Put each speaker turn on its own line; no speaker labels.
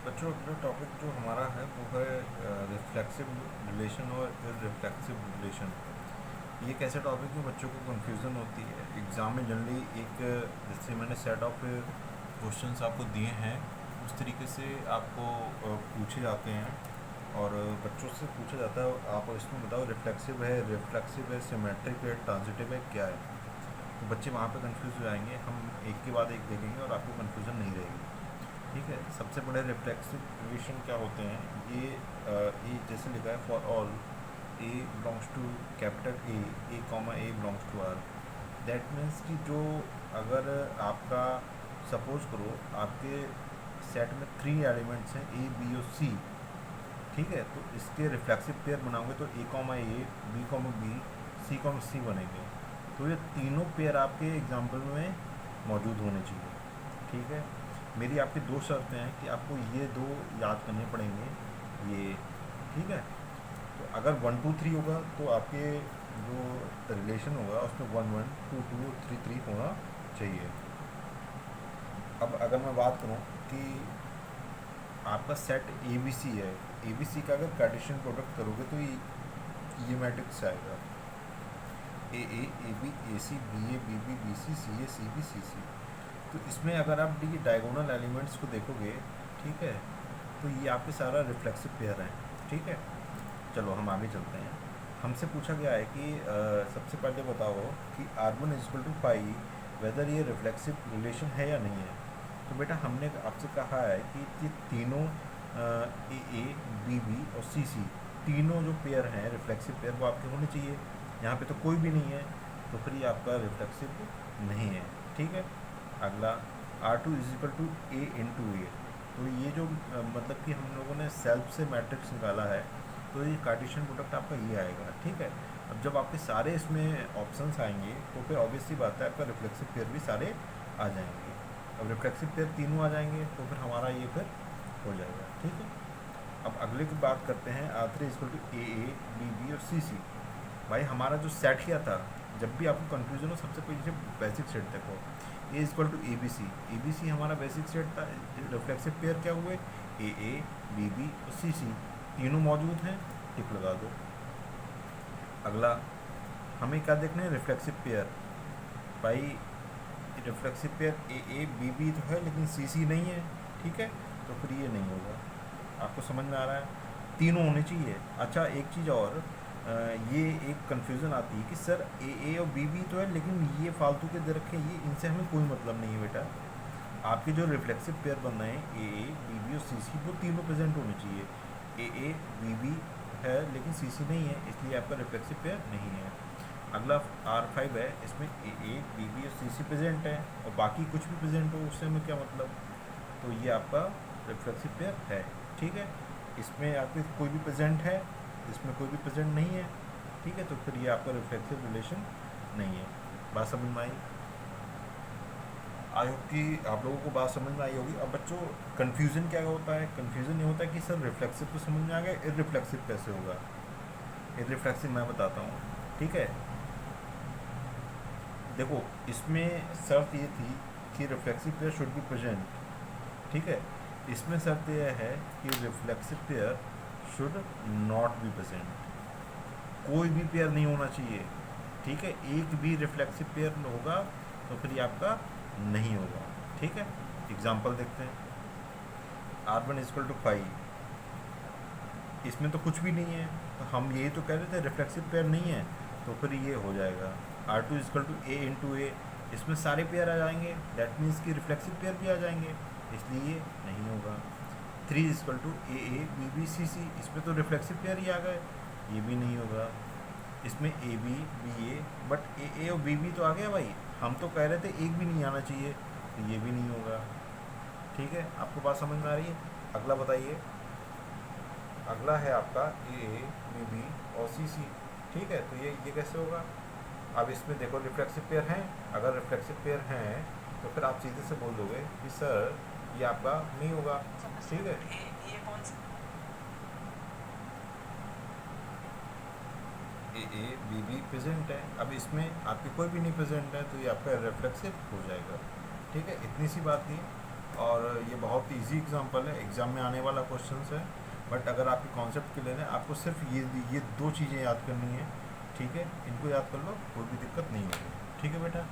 बच्चों अगला टॉपिक जो हमारा है वो है रिफ्लेक्सिव रिलेशन और इररिफ्लेक्सिव रिलेशन। ये एक ऐसा टॉपिक है बच्चों को कन्फ्यूज़न होती है एग्ज़ाम में जनरली। एक जैसे मैंने सेट ऑफ क्वेश्चंस आपको दिए हैं उस तरीके से आपको पूछे जाते हैं और बच्चों से पूछा जाता है आप इसमें बताओ रिफ्लेक्सिव है, सिमेट्रिक है, ट्रांजिटिव है, क्या है। तो बच्चे वहाँ पे कंफ्यूज हो जाएंगे। हम एक के बाद एक देखेंगे और आपको कन्फ्यूज़न नहीं रहेगी। ठीक है। सबसे बड़े रिफ्लेक्सिव रिलेशन क्या होते हैं, ये जैसे लिखा है for all a belongs to capital A comma a belongs to R. That means कि जो अगर आपका सपोज करो आपके सेट में 3 एलिमेंट्स हैं ए बी और सी। ठीक है, तो इसके रिफ्लेक्सिव पेयर बनाओगे तो ए कॉमा ए, B comma B, C comma सी बनेंगे। तो ये तीनों पेयर आपके एग्जाम्पल में मौजूद होने चाहिए। ठीक है। मेरी आपकी 2 शर्तें हैं कि आपको ये 2 याद करने पड़ेंगे ये। ठीक है। तो अगर 1 2 3 होगा तो आपके जो रिलेशन होगा उसमें 1 1 2 2 3 3 होना चाहिए। अब अगर मैं बात करूं कि आपका सेट ए बी सी है, ए बी सी का अगर कार्टेशियन प्रोडक्ट करोगे तो ये मैट्रिक्स आएगा A B A C B C B C C. तो इसमें अगर आप ये डायगोनल एलिमेंट्स को देखोगे, ठीक है, तो ये आपके सारा रिफ्लेक्सिव पेयर हैं। ठीक है। चलो हम आगे चलते हैं। हमसे पूछा गया है कि सबसे पहले बताओ कि R1 is equal to pi whether ये रिफ्लेक्सिव रिलेशन है या नहीं है। तो बेटा हमने आपसे कहा है कि ये तीनों ए बी बी और सी सी तीनों जो पेयर हैं रिफ्लेक्सिव पेयर वो आपके होने चाहिए। यहाँ पे तो कोई भी नहीं है, तो फिर ये आपका रिफ्लेक्सिव नहीं है। ठीक है। अगला R2 is equal to A into A. तो ये जो मतलब कि हम लोगों ने सेल्फ से मैट्रिक्स निकाला है, तो ये कार्टेशियन प्रोडक्ट आपका ये आएगा। ठीक है। अब जब आपके सारे इसमें ऑप्शंस आएंगे तो फिर ऑब्वियसली बात है आपका रिफ्लेक्सिव पेयर भी सारे आ जाएंगे। अब रिफ्लेक्सिव पेयर तीनों आ जाएंगे तो फिर हमारा ये फिर हो जाएगा। ठीक है। अब अगले की बात करते हैं R3 equal to A B b और सी सी। भाई हमारा जो सेट किया था, जब भी आपको कन्फ्यूजन हो सबसे पहले बेसिक सेट देखो, A equal to A B C हमारा बेसिक सेट था। रिफ्लेक्सिव पेयर क्या हुए, ए बी बी और सी सी तीनों मौजूद हैं, टिक लगा दो। अगला हमें क्या देखना है, रिफ्लेक्सिव पेयर। भाई reflexive pair a B b तो है लेकिन सी सी नहीं है। ठीक है, तो फिर ये नहीं होगा। आपको समझ में आ रहा है, तीनों होने चाहिए। अच्छा एक चीज़ और, ये एक कन्फ्यूज़न आती है कि सर ए और बी तो है लेकिन ये फालतू के दे रखे हैं, ये इनसे हमें कोई मतलब नहीं है बेटा। आपके जो रिफ्लेक्सिव पेयर बन रहे हैं ए बी और सी वो तीनों प्रेजेंट होने चाहिए। ए बी है लेकिन सी नहीं है, इसलिए आपका रिफ्लेक्सिव पेयर नहीं है। अगला R5 है, इसमें ए बी और सी प्रेजेंट है और बाकी कुछ भी प्रेजेंट हो उससे हमें क्या मतलब। तो ये आपका रिफ्लेक्सिव पेयर है। ठीक है। इसमें आपके कोई भी प्रेजेंट है, इसमें कोई भी प्रेजेंट नहीं है। ठीक है, तो फिर ये आपका रिफ्लेक्सिव रिलेशन नहीं है। बात समझ में आई? आई होप कि आप लोगों को बात समझ में आई होगी। अब बच्चों कन्फ्यूज़न क्या होता है, कन्फ्यूज़न ये होता है कि सर रिफ्लेक्सिव तो समझ में आ गया, इररिफ्लेक्सिव कैसे होगा। इररिफ्लेक्सिव मैं बताता हूँ। ठीक है। देखो इसमें शर्त ये थी कि reflexive pair should be present. ठीक है। इसमें शर्त यह है कि reflexive pair should not be present. कोई भी पेयर नहीं होना चाहिए। ठीक है, एक भी रिफ्लेक्सिव पेयर होगा तो फिर ये आपका नहीं होगा। ठीक है। एग्जाम्पल देखते हैं। R1 इक्वल टू 5, इसमें तो कुछ भी नहीं है, तो हम यही तो कह रहे थे रिफ्लेक्सिव पेयर नहीं है, तो फिर ये हो जाएगा। R2 equal to A into A, इसमें सारे पेयर आ जाएंगे, दैट मीन्स कि रिफ्लेक्सिव पेयर भी आ जाएंगे, इसलिए ये नहीं होगा। 3 equal to A B B C C, इसमें तो रिफ्लेक्सिव पेयर ही आ गए, ये भी नहीं होगा। इसमें A B B A, but A और बी तो आ गया भाई, हम तो कह रहे थे एक भी नहीं आना चाहिए, तो ये भी नहीं होगा। ठीक है, आपको बात समझ में आ रही है? अगला बताइए। अगला है आपका ए बी और सी सी। ठीक है, तो ये कैसे होगा। अब इसमें देखो रिफ्लेक्सिव पेयर हैं, अगर रिफ्लेक्सिव पेयर हैं तो फिर आप सीधे से बोल दोगे कि सर ये आपका नहीं होगा। ठीक है। ए बी प्रेजेंट है, अब इसमें आपके कोई भी नहीं प्रेजेंट है, तो ये आपका रिफ्लेक्सिव हो जाएगा। ठीक है, इतनी सी बात थी। और ये बहुत इजी एग्जांपल है, एग्ज़ाम में आने वाला क्वेश्चन है, बट अगर आपके कॉन्सेप्ट क्लियर है आपको सिर्फ ये दो चीज़ें याद करनी है, ठीक है, इनको याद कर लो, कोई भी दिक्कत नहीं होगी, ठीक है बेटा।